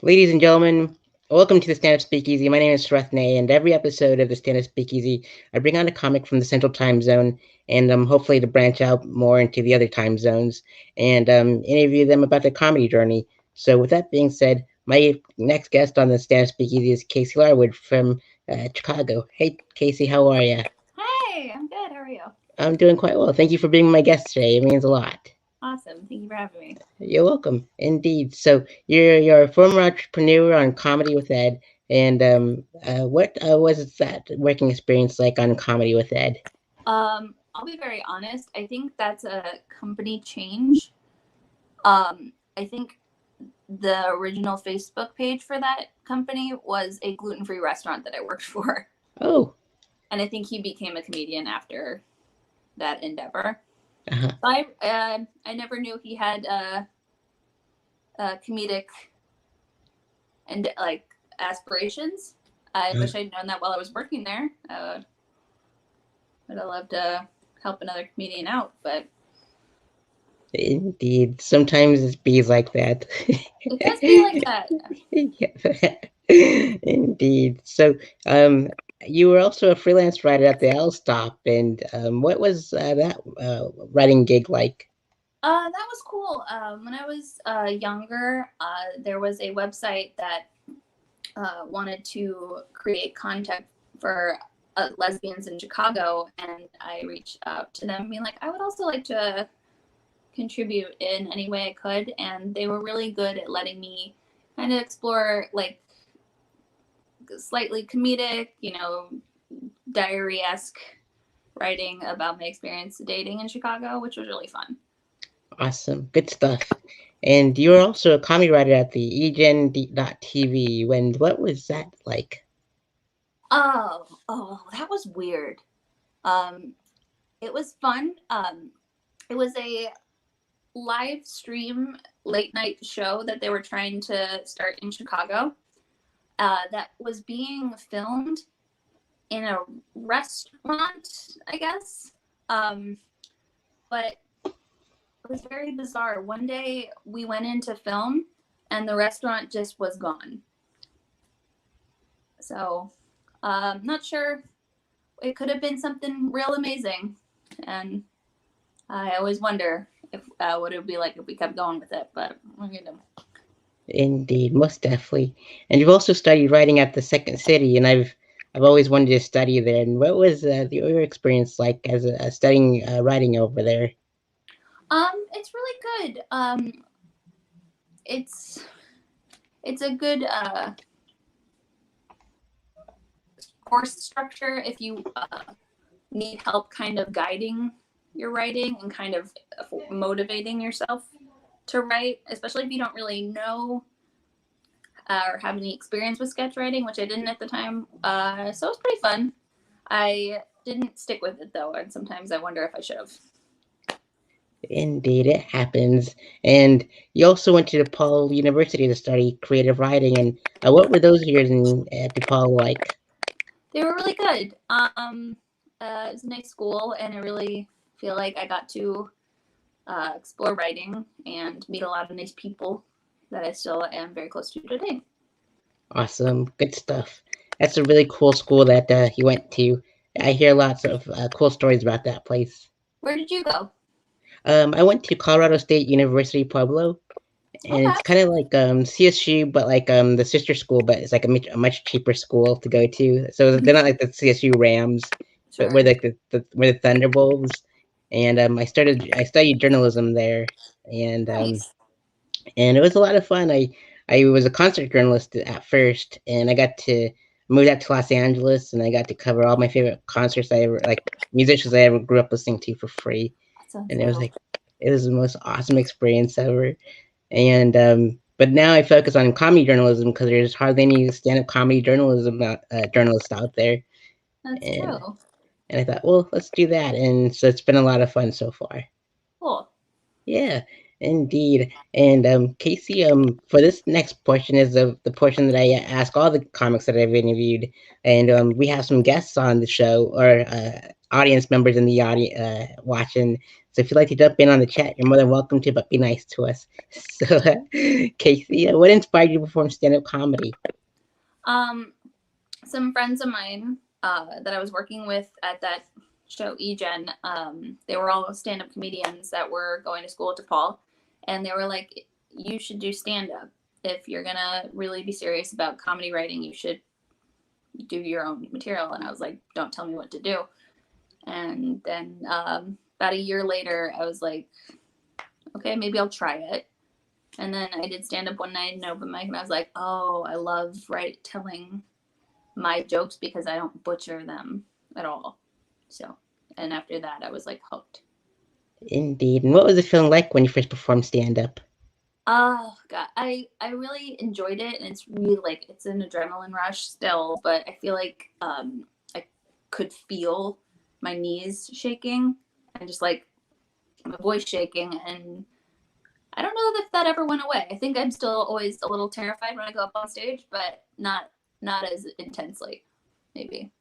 Ladies and gentlemen, welcome to the Stand Up Speakeasy. My name is Srethne, and every episode of the Stand Up Speakeasy, I bring on a comic from the Central Time Zone, and hopefully to branch out more into the other time zones and interview them about their comedy journey. So, with that being said, my next guest on the Stand Up Speakeasy is Casey Larwood from Chicago. Hey, Casey, how are you? Hey, I'm good. How are you? I'm doing quite well. Thank you for being my guest today. It means a lot. Awesome. Thank you for having me. You're welcome, indeed. So you're a former entrepreneur on Comedy with Ed, and what was that working experience like on Comedy with Ed? I'll be very honest. I think that's a company change. I think the original Facebook page for that company was a gluten-free restaurant that I worked for, Oh, and I think he became a comedian after that endeavor. uh-huh. I never knew he had comedic and like aspirations. I wish I'd known that while I was working there. Would have loved to help another comedian out, but Indeed. Sometimes it be like that. it does be like that. Yeah. Indeed. So, um, you were also a freelance writer at the L Stop, and what was that writing gig like? That was cool. When I was younger, there was a website that wanted to create content for lesbians in Chicago, and I reached out to them, being like, I would also like to contribute in any way I could, and they were really good at letting me kind of explore like slightly comedic, diary-esque writing about my experience dating in Chicago, which was really fun. Awesome. Good stuff. And you were also a comedy writer at the EGen.TV. When what was that like? Oh, that was weird. Um, it was fun. It was a live stream late night show that they were trying to start in Chicago. That was being filmed in a restaurant, I guess. But it was very bizarre. One day we went in to film, and the restaurant just was gone. So, not sure. It could have been something real amazing, and I always wonder if what it would be like if we kept going with it. But Indeed, most definitely. And you've also studied writing at the Second City, and I've always wanted to study there. And what was your experience like as studying writing over there? it's really good. It's it's a good course structure if you need help kind of guiding your writing and kind of motivating yourself to write, especially if you don't really know or have any experience with sketch writing, which I didn't at the time. So it was pretty fun. I didn't stick with it though, and sometimes I wonder if I should have. Indeed, it happens. And you also went to DePaul University to study creative writing. And what were those years at DePaul like? They were really good. It was a nice school, and I really feel like I got to explore writing and meet a lot of nice people that I still am very close to today. Awesome, good stuff. That's a really cool school that you went to. I hear lots of cool stories about that place. Where did you go? I went to Colorado State University Pueblo, and Okay. it's kind of like CSU, but like the sister school, but it's like a much cheaper school to go to. So they're not like the CSU Rams, but we're Sure. like we're the Thunderbolts. And I studied journalism there, and um, Nice. and it was a lot of fun. I was a concert journalist at first, and I got to move out to Los Angeles, and I got to cover all my favorite concerts I ever like musicians I ever grew up listening to for free, That sounds and wild. it was the most awesome experience ever. And but now I focus on comedy journalism because there's hardly any stand-up comedy journalism journalists out there, That's and true. I thought, well, let's do that, and so it's been a lot of fun so far. Cool. Yeah, indeed. And Casey, for this next portion is the portion that I ask all the comics that I've interviewed, and we have some guests on the show, or audience members in the audience watching. So if you'd like to jump in on the chat, you're more than welcome to, but be nice to us. So, Casey, what inspired you to perform stand-up comedy? Some friends of mine that I was working with at that show, eGen, they were all stand-up comedians that were going to school at DePaul, and they were like, you should do stand-up. If you're gonna really be serious about comedy writing, you should do your own material. And I was like, don't tell me what to do. And then about a year later, I was like, okay, maybe I'll try it. And then I did stand up one night in open mic, and I was like, oh, I love telling my jokes because I don't butcher them at all. So, and after that, I was like hooked. Indeed. And what was it feeling like when you first performed stand-up? Oh God, I really enjoyed it, and it's really like it's an adrenaline rush still, but I feel like I could feel my knees shaking and just like my voice shaking, and I don't know if that ever went away. I think I'm still always a little terrified when I go up on stage, but not as intensely, maybe.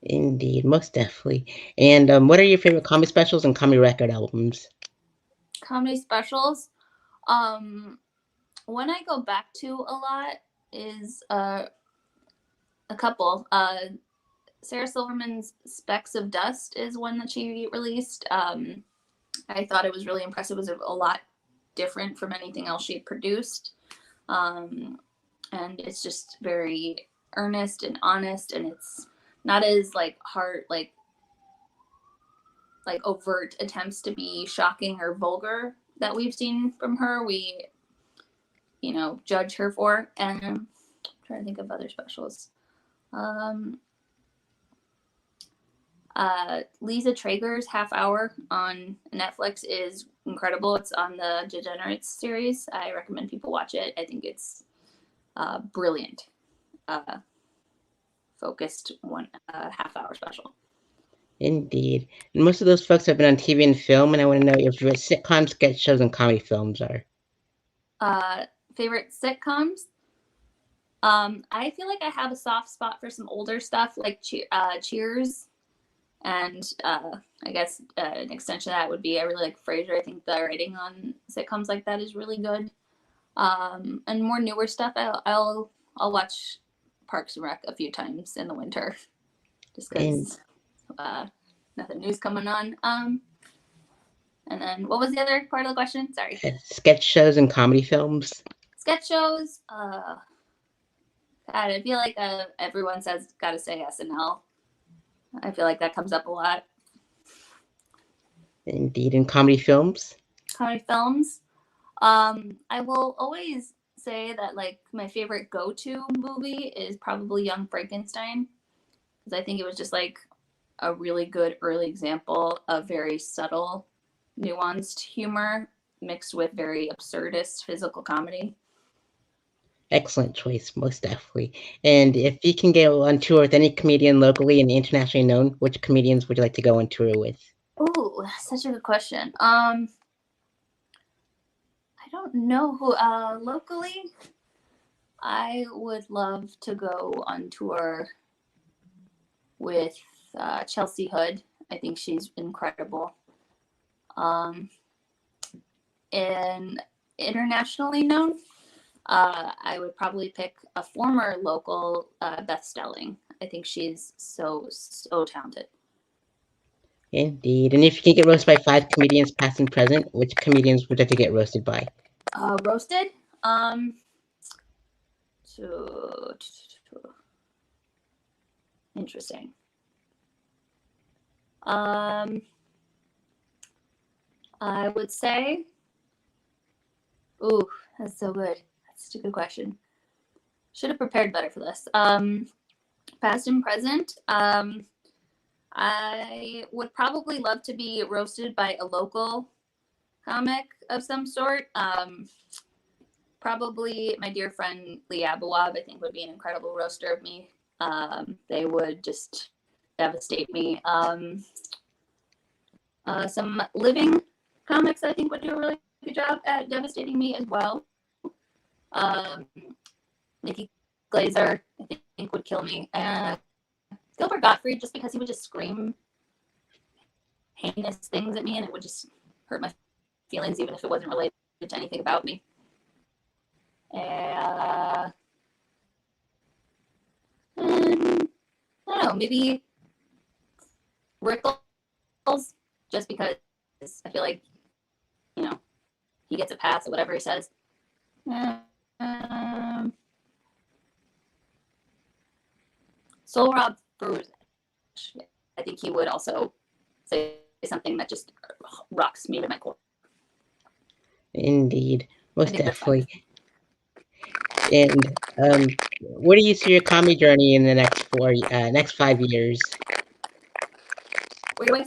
Indeed, most definitely. And what are your favorite comedy specials and comedy record albums? Comedy specials. One I go back to a lot is a couple. Sarah Silverman's Specks of Dust is one that she released. I thought it was really impressive. It was a lot different from anything else she had produced. And it's just very earnest and honest, and it's not as like hard, like overt attempts to be shocking or vulgar that we've seen from her. We, judge her for. And I'm trying to think of other specials. Lisa Traeger's Half Hour on Netflix is incredible. It's on the Degenerates series. I recommend people watch it. I think it's brilliant. Focused one half-hour special. Indeed. And most of those folks have been on TV and film, and I want to know if your sitcoms, sketch shows, and comedy films are. Favorite sitcoms? I feel like I have a soft spot for some older stuff like Cheers. And I guess an extension of that would be I really like Frasier. I think the writing on sitcoms like that is really good. And more newer stuff, I'll watch Parks and Rec a few times in the winter, just because nothing new's coming on. And then what was the other part of the question? Sorry. Sketch shows and comedy films. Sketch shows. God, I feel like everyone says gotta say SNL. I feel like that comes up a lot. Indeed. And comedy films? Comedy films. I will always say that like my favorite go-to movie is probably Young Frankenstein, because I think it was just like a really good early example of very subtle, nuanced humor mixed with very absurdist physical comedy. Excellent choice, most definitely. And if you can go on tour with any comedian locally and internationally known, which comedians would you like to go on tour with? Oh, such a good question. I don't know who. Locally, I would love to go on tour with Chelsea Hood. I think she's incredible. And internationally known, I would probably pick a former local, Beth Stelling. I think she's so talented. Indeed. And if you can get roasted by 5 comedians, past and present, which comedians would you like to get roasted by? Roasted? Interesting. I would say, ooh, that's so good. That's such a good question. Should have prepared better for this. Past and present. I would probably love to be roasted by a local comic of some sort. Probably my dear friend Lee Abawab, I think, would be an incredible roaster of me. They would just devastate me. Some living comics, I think, would do a really good job at devastating me as well. Nikki Glazer, I think, would kill me. Gilbert Gottfried, just because he would just scream heinous things at me, and it would just hurt my feelings, even if it wasn't related to anything about me. I don't know, maybe Rickles, just because I feel like, he gets a pass or whatever he says. Soul Rob Bruce, I think he would also say something that just rocks me to my core. Indeed, most definitely. And where do you see your comedy journey in the next 5 years? Where do I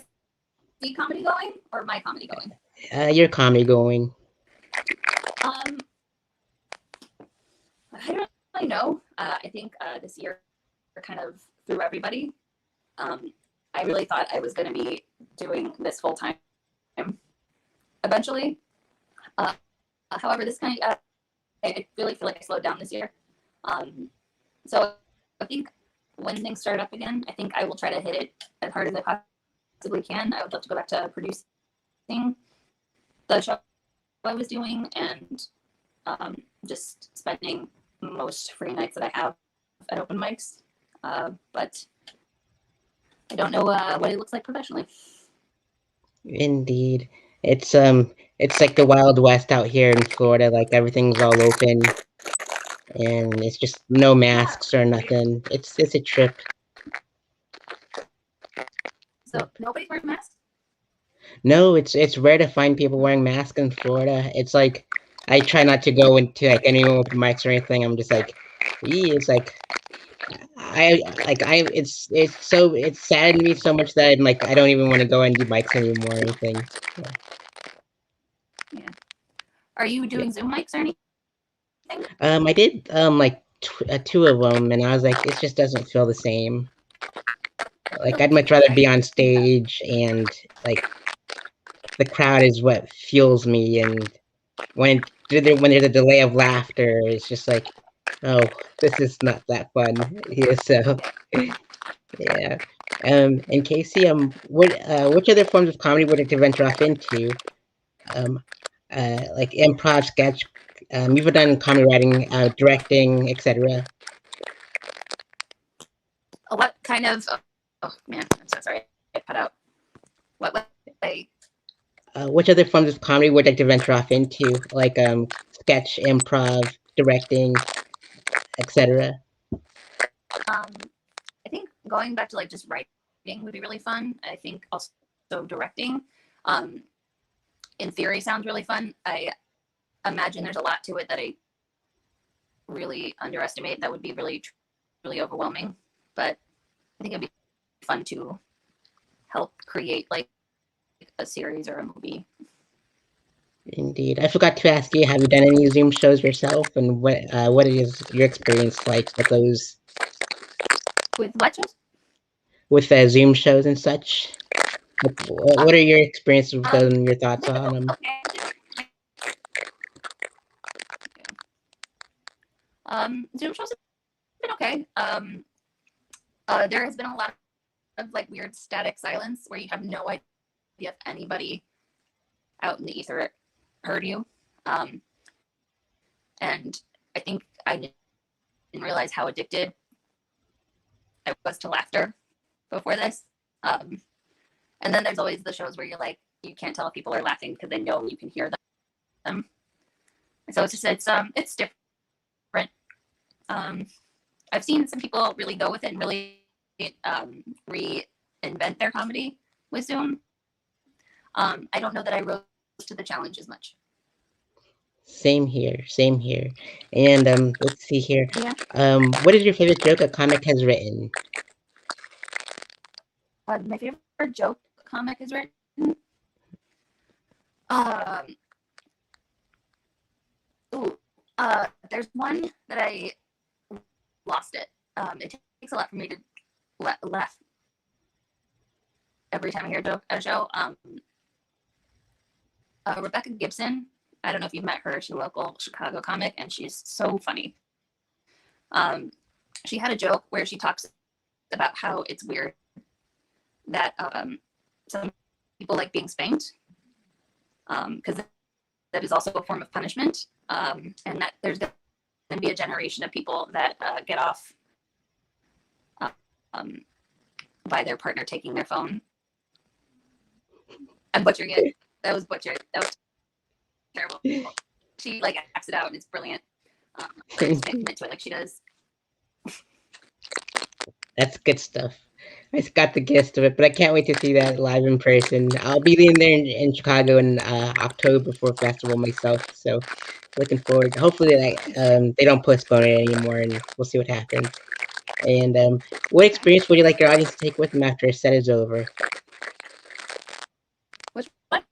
see comedy going, or my comedy going? Your comedy going. I don't really know. I think this year kind of threw everybody. I really thought I was going to be doing this full time eventually. However, this kind of, I really feel like I slowed down this year. So I think when things start up again, I think I will try to hit it as hard as I possibly can. I would love to go back to producing the show I was doing, and just spending most free nights that I have at open mics. But I don't know what it looks like professionally. Indeed. It's like the Wild West out here in Florida, like everything's all open and it's just no masks or nothing. It's a trip. So nobody's wearing masks? No, it's rare to find people wearing masks in Florida. It's like I try not to go into like any open mics or anything. I'm just like, it's like it's saddened me so much that I'm like I don't even want to go and do mics anymore or anything. Yeah. Are you doing Zoom mics or anything? I did like two of them, and I was like, it just doesn't feel the same. Like I'd much rather be on stage, and like the crowd is what fuels me. And when there's a delay of laughter, it's just like, oh, this is not that fun. Yeah, so yeah. And Casey, which other forms of comedy would you like to venture off into? Like improv, sketch. You've done comedy writing, directing, etc. What kind of? Oh man, I'm so sorry. I cut out. What they? Which other forms of comedy would you like to venture off into, like sketch, improv, directing, etc.? I think going back to like just writing would be really fun. I think also directing, in theory, sounds really fun. I imagine there's a lot to it that I really underestimate. That would be really, really overwhelming. But I think it'd be fun to help create like a series or a movie. Indeed. I forgot to ask you, have you done any Zoom shows yourself, and what is your experience like with those? With what shows? With Zoom shows and such? What are your experiences with those and your thoughts on them? Zoom shows have been okay. There has been a lot of like weird static silence where you have no idea if anybody out in the ether heard you. And I think I didn't realize how addicted I was to laughter before this. And then there's always the shows where you're like, you can't tell if people are laughing because they know you can hear them. So it's different. I've seen some people really go with it and really reinvent their comedy with Zoom. I don't know that I rose to the challenge as much. Same here, same here. And let's see here. Yeah. What is your favorite joke a comic has written? My favorite joke a comic has written. There's one that I lost it. It takes a lot for me to laugh every time I hear a show. Rebecca Gibson. I don't know if you've met her. She's a local Chicago comic, and she's so funny. She had a joke where she talks about how it's weird that some people like being spanked, because that is also a form of punishment, and that there's going to be a generation of people that get off um, by their partner taking their phone. I'm butchering it. That was butchered. That was terrible. She like acts it out, and it's brilliant. I just can't commit to it like she does. That's good stuff. I just got the gist of it, but I can't wait to see that live in person. I'll be in there in Chicago in October for a festival myself, so looking forward. Hopefully, they don't postpone it anymore, and we'll see what happens. And what experience would you like your audience to take with them after a set is over? Which what?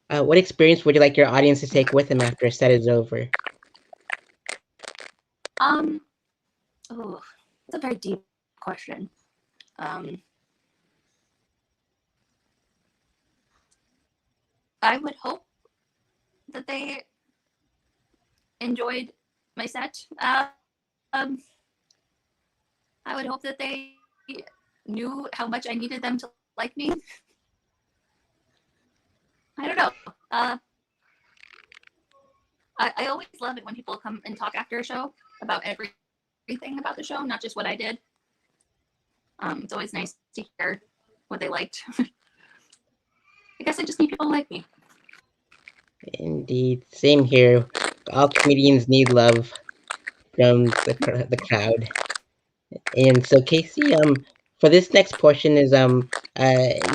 What experience would you like your audience to take with them after a set is over? Oh, that's a very deep question. I would hope that they enjoyed my set. I would hope that they knew how much I needed them to like me. I don't know. I always love it when people come and talk after a show about everything about the show, not just what I did. It's always nice to hear what they liked. I guess I just need people to like me. Indeed, same here. All comedians need love from the crowd. And so, Casey, for this next portion is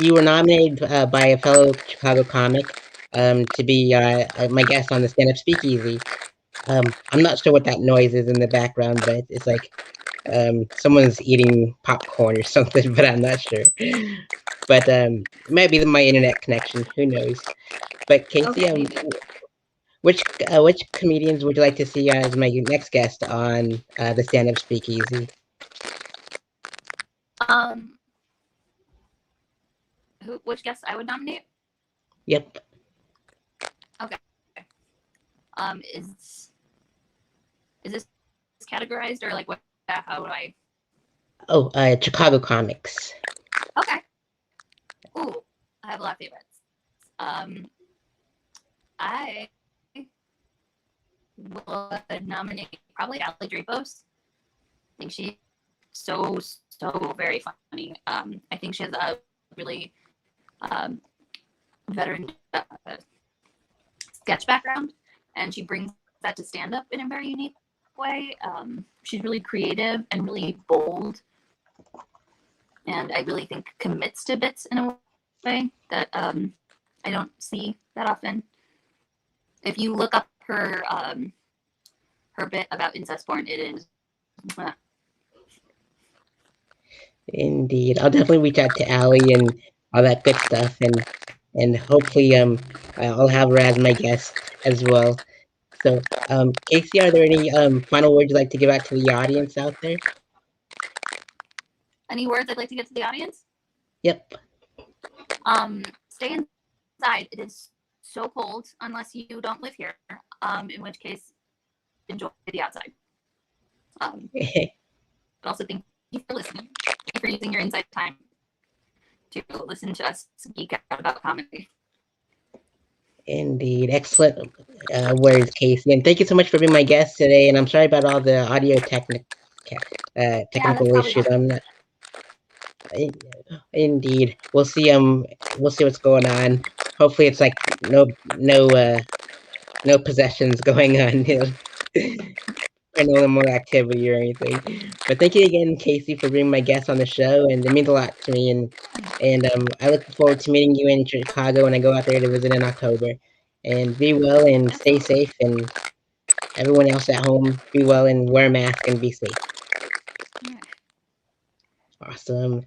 you were nominated by a fellow Chicago comic to be my guest on the Stand Up Speakeasy. I'm not sure what that noise is in the background, but it's like someone's eating popcorn or something, but I'm not sure. But it might be my internet connection. Who knows? But Casey, Okay, maybe. which comedians would you like to see as my next guest on the Stand Up Speakeasy? Which guest I would nominate? Yep. Okay. Is this categorized or like what? How do I? Oh, Chicago comics. Okay. Ooh, I have a lot of favorites. I would nominate probably Ali Drapos. I think she's so very funny. I think she has a really veteran sketch background, and she brings that to stand up in a very unique way. She's really creative and really bold, and I really think commits to bits in a way that I don't see that often. If you look up her bit about incest porn, it is. Indeed, I'll definitely reach out to Allie and all that good stuff, and hopefully I'll have her as my guest as well. So, Casey, are there any final words you'd like to give out to the audience out there? Any words I'd like to get to the audience? Yep. Stay inside. It is so cold unless you don't live here. In which case, enjoy the outside. But also thank you for listening. Thank you for using your inside time to listen to us geek out about comedy. Indeed, excellent words, Casey, and thank you so much for being my guest today. And I'm sorry about all the audio technical issues. I'm not. Indeed, we'll see. We'll see what's going on. Hopefully, it's like no possessions going on. Or no more activity or anything. But thank you again, Casey, for being my guest on the show, and it means a lot to me. And I look forward to meeting you in Chicago when I go out there to visit in October. And be well and stay safe, and everyone else at home, be well and wear a mask and be safe. Awesome.